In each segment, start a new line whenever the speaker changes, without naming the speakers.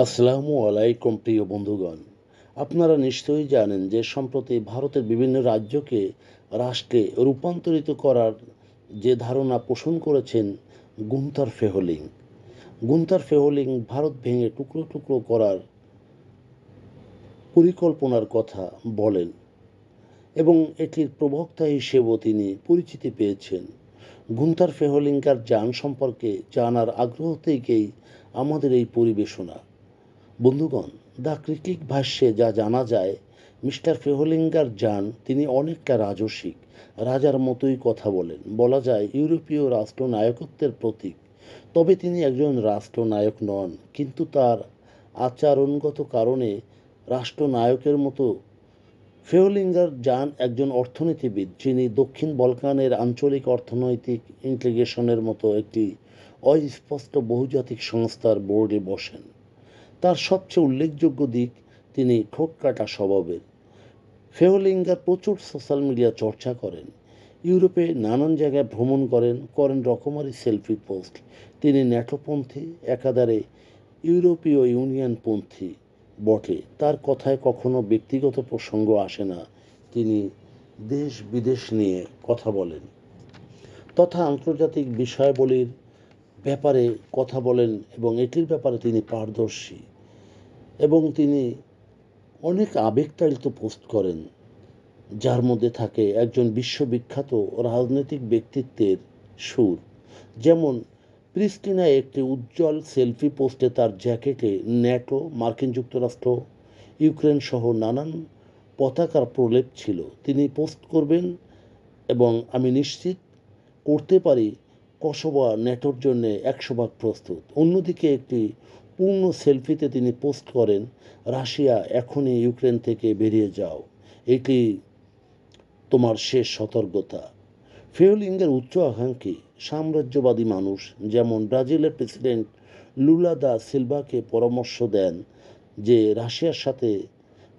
আসসালামু আলাইকুম প্রিয় বন্ধুগণ। আপনারা নিশ্চয়ই জানেন যে সম্প্রতি ভারতের বিভিন্ন রাজ্যকে রাষ্ট্রে রূপান্তরিত করার যে ধারণা পোষণ করেছেন গুন্থার ফেহলিং। গুন্থার ফেহলিং ভারত ভেঙে টুকরো টুকরো করার পরিকল্পনার কথা বলেন এবং এটির প্রবক্তা হিসেবেও তিনি পরিচিতি পেয়েছেন। গুন্থার ফেহলিঙ্গার যান সম্পর্কে জানার আগ্রহ থেকেই আমাদের এই পরিবেশনা। বন্ধুগণ, দ্য ক্রিটিক ভাষ্যে যা জানা যায়, মিস্টার ফেহলিঙ্গার যান তিনি অনেকটা রাজসিক, রাজার মতোই কথা বলেন, বলা যায় ইউরোপীয় রাষ্ট্রনায়কত্বের প্রতীক। তবে তিনি একজন রাষ্ট্রনায়ক নন, কিন্তু তার আচরণগত কারণে রাষ্ট্রনায়কের মতো। ফেহলিঙ্গার যান একজন অর্থনীতিবিদ, যিনি দক্ষিণ বলকানের আঞ্চলিক অর্থনৈতিক ইন্টিগ্রেশনের মতো একটি অস্পষ্ট বহুজাতিক সংস্থার বোর্ডে বসেন। তার সবচেয়ে উল্লেখযোগ্য দিক, তিনি ঠোঁটকাটা স্বভাবের। ফেহলিঙ্গার প্রচুর সোশ্যাল মিডিয়া চর্চা করেন, ইউরোপে নানান জায়গায় ভ্রমণ করেন রকমারি সেলফি পোস্ট। তিনি ন্যাটোপন্থী, একাধারে ইউরোপীয় ইউনিয়নপন্থী বটে। তার কথায় কখনো ব্যক্তিগত প্রসঙ্গ আসে না, তিনি দেশ বিদেশ নিয়ে কথা বলেন তথা আন্তর্জাতিক বিষয়াবলীর ব্যাপারে কথা বলেন এবং এটির ব্যাপারে তিনি পারদর্শী। এবং তিনি অনেক আবেগতাড়িত পোস্ট করেন, যার মধ্যে থাকে একজন বিশ্ববিখ্যাত রাজনৈতিক ব্যক্তিত্বের সুর। যেমন প্রিস্টিনায় একটি উজ্জ্বল সেলফি পোস্টে তার জ্যাকেটে ন্যাটো, মার্কিন যুক্তরাষ্ট্র, ইউক্রেন সহ নানান পতাকার প্রলেপ ছিল। তিনি পোস্ট করবেন এবং আমি নিশ্চিত করতে পারি কসোভো ন্যাটোর জন্য 100 ভাগ প্রস্তুত। অন্যদিকে একটি পূর্ণ সেলফিতে তিনি পোস্ট করেন, রাশিয়া এখনই ইউক্রেন থেকে বেরিয়ে যাও, এটি তোমার শেষ সতর্কতা। ফেহলিঙ্গার উচ্চ আকাঙ্ক্ষী সাম্রাজ্যবাদী মানুষ, যেমন ব্রাজিলের প্রেসিডেন্ট লুলা দা সিলভাকে পরামর্শ দেন যে রাশিয়ার সাথে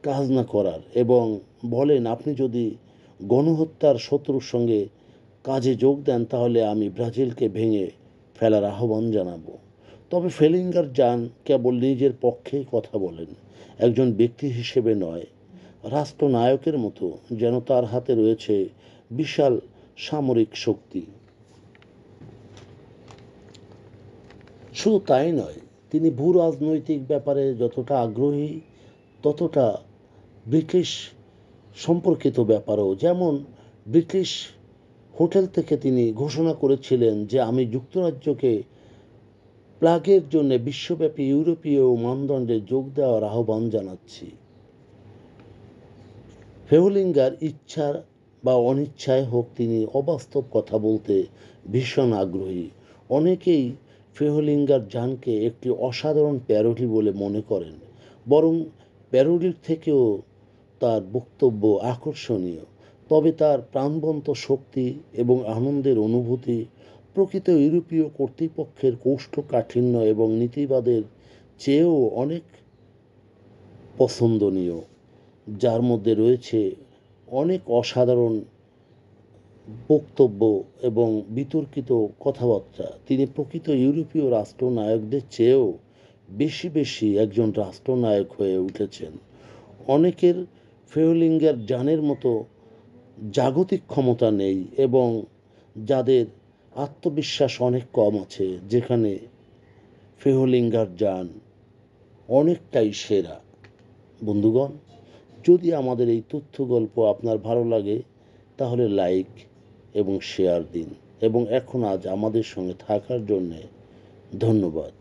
কাজ না করার এবং বলেন, আপনি যদি গণহত্যার শত্রুর সঙ্গে কাজে যোগ দেন তাহলে আমি ব্রাজিলকে ভেঙে ফেলার আহ্বান জানাবো। তবে ফেলিঙ্গার যান কেবল নিজের পক্ষেই কথা বলেন, একজন ব্যক্তি হিসেবে নয়, রাষ্ট্রনায়কের মতো, যেন তার হাতে রয়েছে বিশাল সামরিক শক্তি। শুধু তাই নয়, তিনি ভূ রাজনৈতিক ব্যাপারে যতটা আগ্রহী, ততটা ব্রিটিশ সম্পর্কিত ব্যাপারেও। যেমন ব্রিটিশ হোটেল থেকে তিনি ঘোষণা করেছিলেন যে আমি যুক্তরাজ্যকে প্লাগের জন্য বিশ্বব্যাপী ইউরোপীয় মানদণ্ডে যোগ দেওয়ার আহ্বান জানাচ্ছি। ফেহলিঙ্গার ইচ্ছা বা অনিচ্ছায় হোক, তিনি অবাস্তব কথা বলতে ভীষণ আগ্রহী। অনেকেই ফেহলিঙ্গার যানকে একটি অসাধারণ প্যারোডি বলে মনে করেন, বরং প্যারোডির থেকেও তার বক্তব্য আকর্ষণীয়। তবে তার প্রাণবন্ত শক্তি এবং আনন্দের অনুভূতি প্রকৃত ইউরোপীয় কর্তৃপক্ষের কোষ্ঠকাঠিন্য এবং নীতিবাদের চেয়েও অনেক পছন্দনীয়, যার মধ্যে রয়েছে অনেক অসাধারণ বক্তব্য এবং বিতর্কিত কথাবার্তা। তিনি প্রকৃত ইউরোপীয় রাষ্ট্রনায়কদের চেয়েও বেশি বেশি একজন রাষ্ট্রনায়ক হয়ে উঠেছেন। অনেকের ফেহলিঙ্গার যানের মতো জাগতিক ক্ষমতা নেই এবং যাদের আত্মবিশ্বাস অনেক কম আছে, যেখানে ফেহলিঙ্গার যান অনেকটাই সেরা। বন্ধুগণ, যদি আমাদের এই তথ্য গল্প আপনার ভালো লাগে তাহলে লাইক এবং শেয়ার দিন এবং আজ আমাদের সঙ্গে থাকার জন্যে ধন্যবাদ।